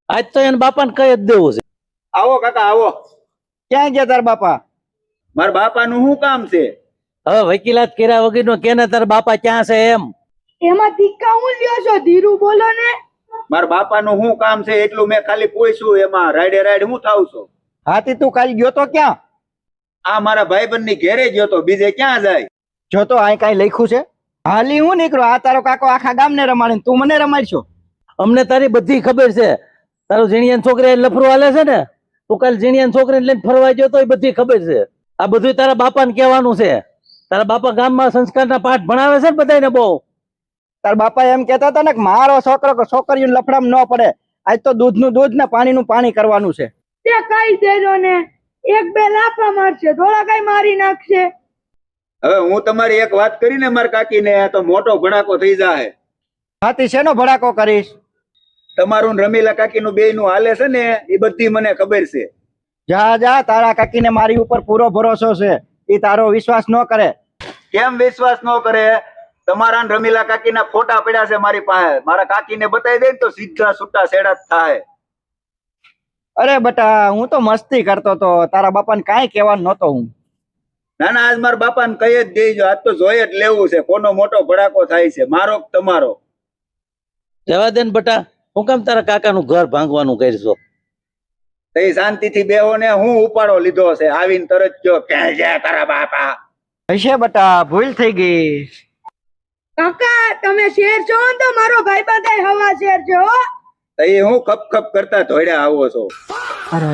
આજ તો એને બાપાને કઈ જ દેવું છે. આવો કાકા આવો. ક્યાં ગયા તાર બાપા? મારા બાપાનું શું કામ છે? હવે વકીલાત કર્યા વગરનો કેને તારા બાપા ક્યાં છે એમ? એમાં તીકા હું લ્યો છો? ધીરું બોલો ને. મારા બાપાનું શું કામ છે એટલું મેં ખાલી પૂછ્યું. એમાં રાઈડે રાઈડ હું થાવ છો? હાથી તું કાલ ગયો તો ક્યાં? આ મારા ભાઈબંધની ઘેરે ગયો તો, બીજે ક્યાં જાય? જો તો આ કઈ લખ્યું છે? હાલી હું નીકળો, આ તારો કાકો આખા ગામને રમાડે, તું મને રમાડશો? અમને તારી બધી ખબર છે. તારું ઝીણિયાની છોકરી લફરું હાલે છે ને, તું કાલ ઝીણિયાની છોકરીને લઈને ફરવા ગયો તો એ બધી ખબર છે. આ બધું તારા બાપાને કહેવાનું છે. તારા બાપા ગામમાં સંસ્કારના પાઠ ભણાવે છે ને બધાને બહુ. તાર બાપા એમ કહેતા હતા ને કે મારો છોકરો છોકરીઓ લફડામાં ન પડે, આજ તો દૂધનું દૂધ ને પાણીનું પાણી કરવાનું છે. તે કઈ દેજો ને, એક બે લાફા મારશે, થોડા કઈ મારી નાખશે. હવે હું તમારી એક વાત કરીને મારા કાકીને તો મોટો ભડાકો થઈ જાય. હાથી શેનો ભડાકો કરીશ? તમારું ને રમીલા કાકીનું બેયનું હાલે છે ને એ બધી મને ખબર છે. જા જા, તારા કાકીને મારી ઉપર પૂરો ભરોસો છે, એ તારો વિશ્વાસ ન કરે. કેમ વિશ્વાસ ન કરે? તમારા ને રમીલા કાકીના ફોટા પડ્યા છે મારી પાસે. મારા કાકીને બતાવી દે ને તો સીધા છૂટા છેડા જ થાય. અરે બટા, હું તો મસ્તી કરતો તો, તારા બાપાને કાંઈ કહેવાનું નહોતો હું. ના ના, આજ મારા બાપાને કહી જ દેજો, આજ તો જોઈ જ લેવું છે કોનો મોટો ભડાકો થાય છે, મારો કે તમારો. જવા દે ને બટા, હું કામ તારા કાકાનું ઘર ભાંગવાનું કરશો? તઈ શાંતિથી બેહો ને, હું ઉપાડો લીધો છે આવીને તરત કયો ક્યાં ગયા તારા બાપા? હશે બટા, ભૂલ થઈ ગઈ. કાકા તમે શેર છો ને તો મારો ભાઈ બધા હવા શેર છે હો. તઈ હું ખપ ખપ કરતા ધોડ્યા આવો છો. અરે